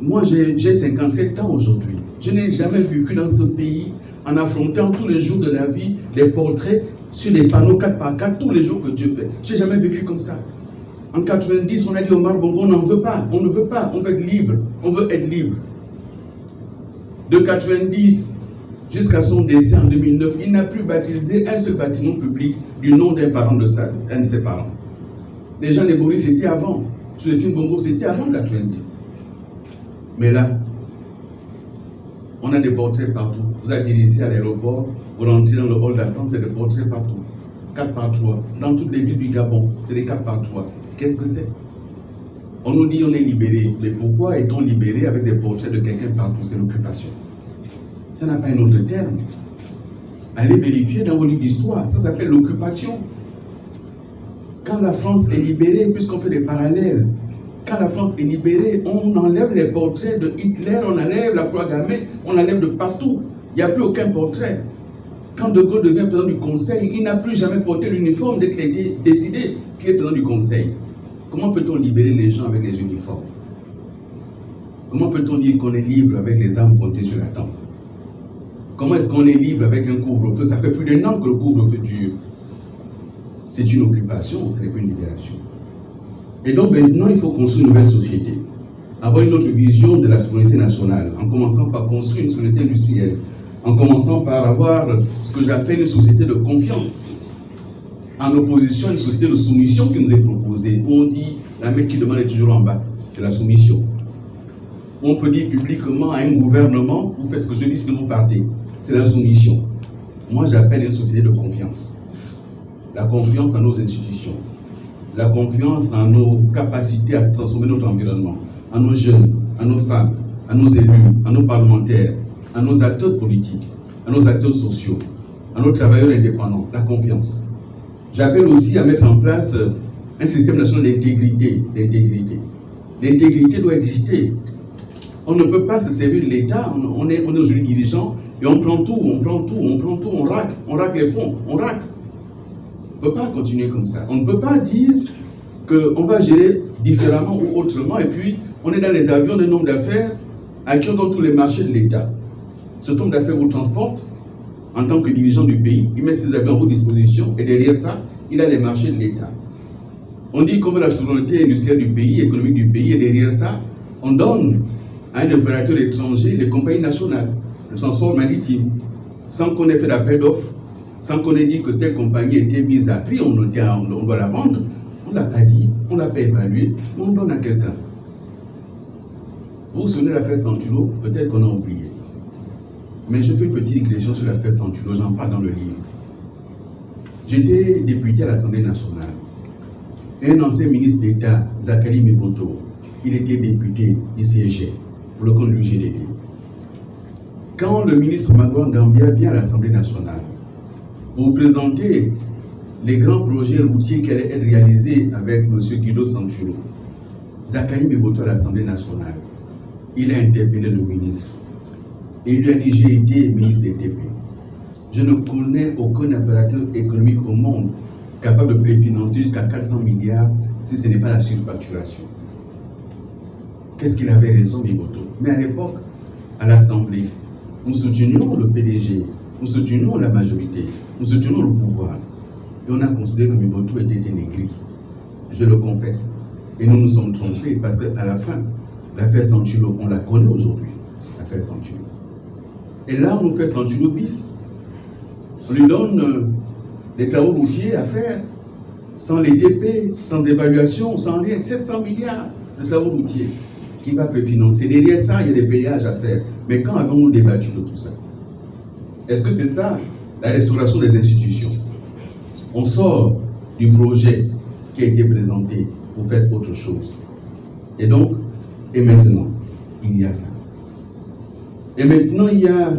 Moi, j'ai 57 ans aujourd'hui. Je n'ai jamais vécu dans ce pays, en affrontant tous les jours de la vie, des portraits sur des panneaux 4x4, tous les jours que Dieu fait. Je n'ai jamais vécu comme ça. En 90, on a dit Omar Bongo, on n'en veut pas, on ne veut pas, on veut être libre, on veut être libre. De 90 jusqu'à son décès en 2009, il n'a plus baptisé un seul bâtiment public du nom d'un parent de ses parents. Les gens des Boris, c'était avant. Sur les films Bongo, c'était avant 90. Mais là, on a des portraits partout. Vous atterrissez ici à l'aéroport, vous rentrez dans le hall d'attente, c'est des portraits partout. 4x3. Dans toutes les villes du Gabon, c'est des 4x3. Qu'est-ce que c'est? On nous dit on est libéré. Mais pourquoi est-on libéré avec des portraits de quelqu'un partout? C'est l'occupation. Ça n'a pas un autre terme. Allez vérifier dans vos livres d'histoire. Ça s'appelle l'occupation. Quand la France est libérée, puisqu'on fait des parallèles, quand la France est libérée, on enlève les portraits de Hitler, on enlève la croix gammée, on enlève de partout. Il n'y a plus aucun portrait. Quand De Gaulle devient président du Conseil, il n'a plus jamais porté l'uniforme dès qu'il a été décidé qu'il est président du Conseil. Comment peut-on libérer les gens avec les uniformes? Comment peut-on dire qu'on est libre avec les armes pointées sur la tempe? Comment est-ce qu'on est libre avec un couvre-feu? Ça fait plus d'un an que le couvre-feu dure. C'est une occupation, ce n'est pas une libération. Et donc maintenant, il faut construire une nouvelle société. Avoir une autre vision de la souveraineté nationale, en commençant par construire une souveraineté industrielle, en commençant par avoir ce que j'appelle une société de confiance, en opposition à une société de soumission qui nous est proposée, où on dit la main qui demande est toujours en bas, c'est la soumission. On peut dire publiquement à un gouvernement, vous faites ce que je dis, sinon vous partez, c'est la soumission. Moi j'appelle une société de confiance. La confiance en nos institutions, la confiance en nos capacités à transformer notre environnement, en nos jeunes, en nos femmes, en nos élus, en nos parlementaires, à nos acteurs politiques, à nos acteurs sociaux, à nos travailleurs indépendants, la confiance. J'appelle aussi à mettre en place un système national d'intégrité. L'intégrité doit exister. On ne peut pas se servir de l'État, on est aujourd'hui dirigeant et on prend tout, on raque les fonds, on raque. On ne peut pas continuer comme ça. On ne peut pas dire qu'on va gérer différemment ou autrement et puis on est dans les avions d'un homme d'affaires à qui on donne tous les marchés de l'État. Cet homme d'affaires vous transporte en tant que dirigeant du pays, il met ses avions à votre disposition et derrière ça, il a les marchés de l'État. On dit qu'on veut la souveraineté industrielle du pays, économique du pays et derrière ça, on donne à un opérateur étranger les compagnies nationales, le transport maritime, sans qu'on ait fait d'appel d'offres, sans qu'on ait dit que cette compagnie était mise à prix, on doit la vendre. On ne l'a pas dit, on ne l'a pas évalué, mais on donne à quelqu'un. Vous vous souvenez de l'affaire Santulo? Peut-être qu'on a oublié. Mais je fais une petite digression sur l'affaire Santulo, j'en parle dans le livre. J'étais député à l'Assemblée nationale. Un ancien ministre d'État, Zakari Miboto, il était député, il siégeait pour le compte du GDD. Quand le ministre Magouan Gambia vient à l'Assemblée nationale pour présenter les grands projets routiers qui allaient être réalisés avec M. Guido Santulo, Zakari Miboto à l'Assemblée nationale, il a interpellé le ministre. Et il lui a dit, j'ai été ministre des TP. Je ne connais aucun opérateur économique au monde capable de préfinancer jusqu'à 400 milliards si ce n'est pas la surfacturation. Qu'est-ce qu'il avait raison, Miboto? Mais à l'époque, à l'Assemblée, nous soutenions le PDG, nous soutenions la majorité, nous soutenions le pouvoir. Et on a considéré que Miboto était dénigri. Je le confesse. Et nous nous sommes trompés parce qu'à la fin, l'affaire Santulo, on la connaît aujourd'hui, l'affaire Santulo. Et là, on nous fait Santulo bis. On lui donne des travaux routiers à faire, sans les TP, sans évaluation, sans rien. 700 milliards de travaux routiers qui va préfinancer. Derrière ça, il y a des payages à faire. Mais quand avons-nous débattu de tout ça? Est-ce que c'est ça, la restauration des institutions? On sort du projet qui a été présenté pour faire autre chose. Et donc, et maintenant, il y a ça. Et maintenant, il y a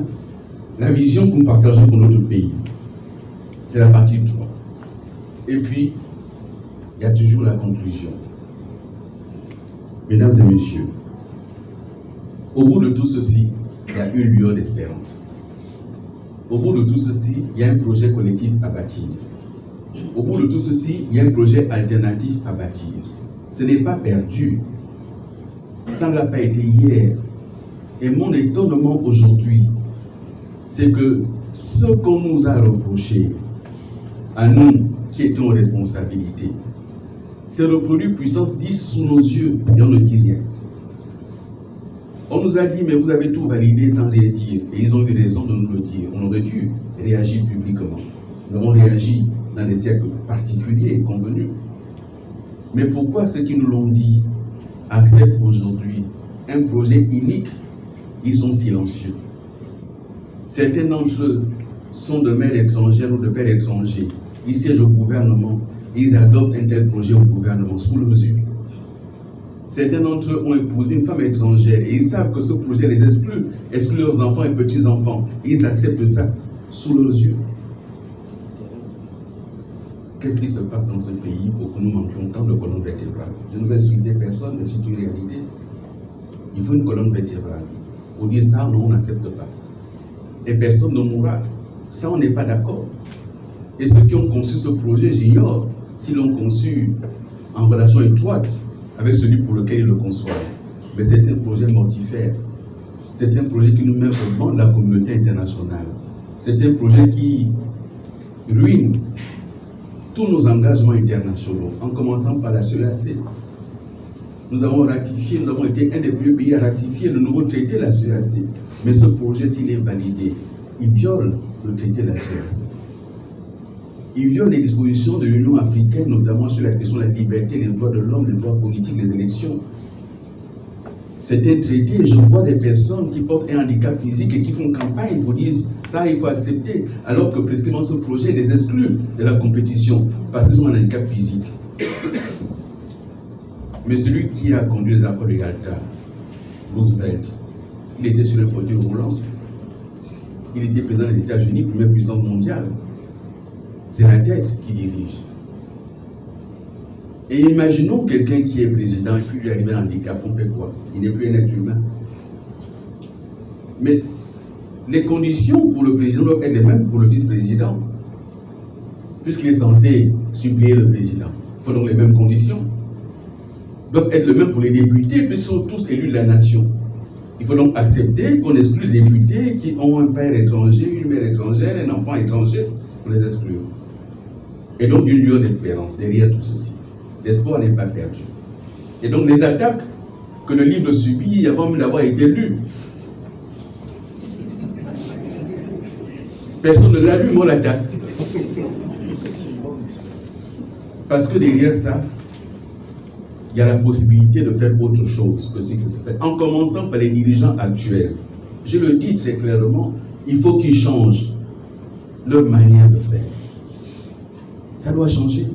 la vision que nous partageons pour notre pays. C'est la partie 3. Et puis, il y a toujours la conclusion. Mesdames et messieurs, au bout de tout ceci, il y a une lueur d'espérance. Au bout de tout ceci, il y a un projet collectif à bâtir. Au bout de tout ceci, il y a un projet alternatif à bâtir. Ce n'est pas perdu. Ça ne l'a pas été hier. Et mon étonnement aujourd'hui, c'est que ce qu'on nous a reproché, à nous qui étions aux responsabilités, c'est reproduit puissance 10 sous nos yeux et on ne dit rien. On nous a dit, mais vous avez tout validé sans rien dire. Et ils ont eu raison de nous le dire. On aurait dû réagir publiquement. Nous avons réagi dans des cercles particuliers et convenus. Mais pourquoi ceux qui nous l'ont dit acceptent aujourd'hui un projet unique? Ils sont silencieux. Certains d'entre eux sont de mères étrangères ou de pères étrangers. Ils siègent au gouvernement et ils adoptent un tel projet au gouvernement sous leurs yeux. Certains d'entre eux ont épousé une femme étrangère et ils savent que ce projet les exclut leurs enfants et petits-enfants. Et ils acceptent ça sous leurs yeux. Qu'est-ce qui se passe dans ce pays pour que nous manquions tant de colonnes vertébrales? Je ne vais insulter personne, mais c'est une réalité. Il faut une colonne vertébrale. Pour dire ça, non, on n'accepte pas. Et personne ne mourra. Ça, on n'est pas d'accord. Et ceux qui ont conçu ce projet, j'ignore s'ils l'ont conçu en relation étroite avec celui pour lequel ils le conçoivent. Mais c'est un projet mortifère. C'est un projet qui nous met au banc de la communauté internationale. C'est un projet qui ruine tous nos engagements internationaux, en commençant par la CEAC. Nous avons ratifié, nous avons été un des premiers pays à ratifier le nouveau traité de la CEAC. Mais ce projet, s'il est validé, il viole le traité de la CEAC. Il viole les dispositions de l'Union africaine, notamment sur la question de la liberté, les droits de l'homme, les droits politiques, les élections. C'est un traité, et je vois des personnes qui portent un handicap physique et qui font campagne pour dire ça, il faut accepter, alors que précisément ce projet les exclut de la compétition parce qu'ils ont un handicap physique. Mais celui qui a conduit les accords de Yalta, Roosevelt, il était sur le fauteuil roulant. Il était président des États-Unis, première puissance mondiale. C'est la tête qui dirige. Et imaginons quelqu'un qui est président et puis lui arrive un handicap, on fait quoi? Il n'est plus un être humain. Mais les conditions pour le président doivent être les mêmes pour le vice-président. Puisqu'il est censé suppléer le président. Il faut donc les mêmes conditions. Doivent être les mêmes pour les députés, puisqu'ils sont tous élus de la nation. Il faut donc accepter qu'on exclue les députés qui ont un père étranger, une mère étrangère, un enfant étranger, pour les exclure. Et donc une lueur d'espérance derrière tout ceci. L'espoir n'est pas perdu. Et donc les attaques que le livre subit avant même d'avoir été lu. Personne ne l'a lu, mais on l'attaque. Parce que derrière ça, il y a la possibilité de faire autre chose que ce qui se fait. En commençant par les dirigeants actuels. Je le dis très clairement, il faut qu'ils changent leur manière de faire. Ça doit changer.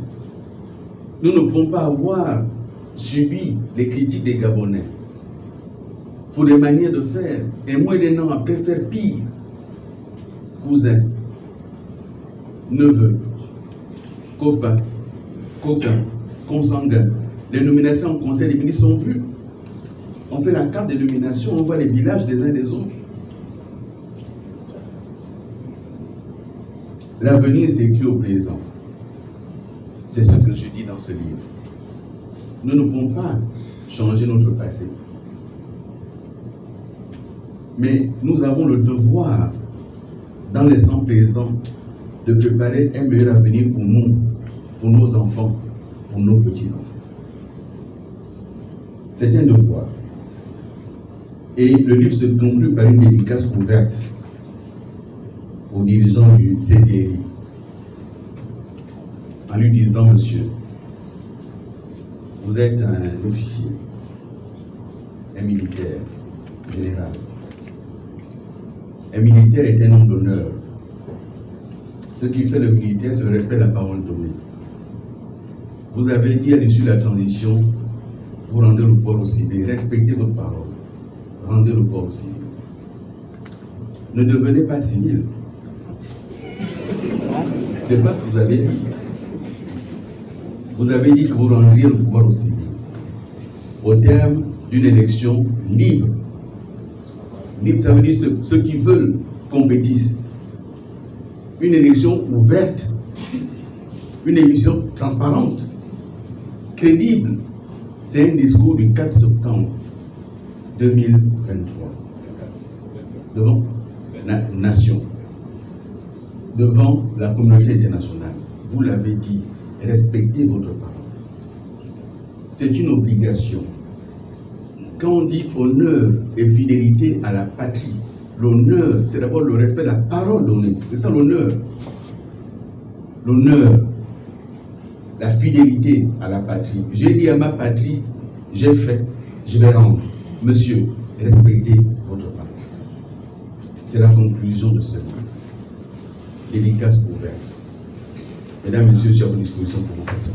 Nous ne pouvons pas avoir subi les critiques des Gabonais pour des manières de faire, et moins d'un an après faire pire. Cousins, neveux, copains, consanguins. Les nominations au conseil des ministres sont vues. On fait la carte des nominations, on voit les villages des uns des autres. L'avenir s'écrit au présent. C'est ce que je dis dans ce livre. Nous ne pouvons pas changer notre passé. Mais nous avons le devoir, dans l'instant présent, de préparer un meilleur avenir pour nous, pour nos enfants, pour nos petits-enfants. C'est un devoir. Et le livre se conclut par une dédicace ouverte aux dirigeants du CDRI, en lui disant: monsieur, vous êtes un officier, un militaire, général. Un militaire est un homme d'honneur. Ce qui fait le militaire, c'est le respect de la parole donnée. Vous avez dit à l'issue de la transition, vous rendez le pouvoir au civil, respectez votre parole, rendez le pouvoir au civil. Ne devenez pas civil. C'est pas ce que vous avez dit. Vous avez dit que vous rendriez le pouvoir au civil au terme d'une élection libre. Libre, ça veut dire ceux qui veulent compétissent. Une élection ouverte, une élection transparente, crédible. C'est un discours du 4 septembre 2023. Devant la nation, devant la communauté internationale, vous l'avez dit, respectez votre parole. C'est une obligation. Quand on dit honneur et fidélité à la patrie, l'honneur, c'est d'abord le respect de la parole donnée. C'est ça l'honneur. L'honneur, la fidélité à la patrie. J'ai dit à ma patrie, j'ai fait, je vais rendre. Monsieur, respectez votre parole. C'est la conclusion de ce livre. Dédicace ouverte. Mesdames, Messieurs, je suis à votre disposition pour vos questions.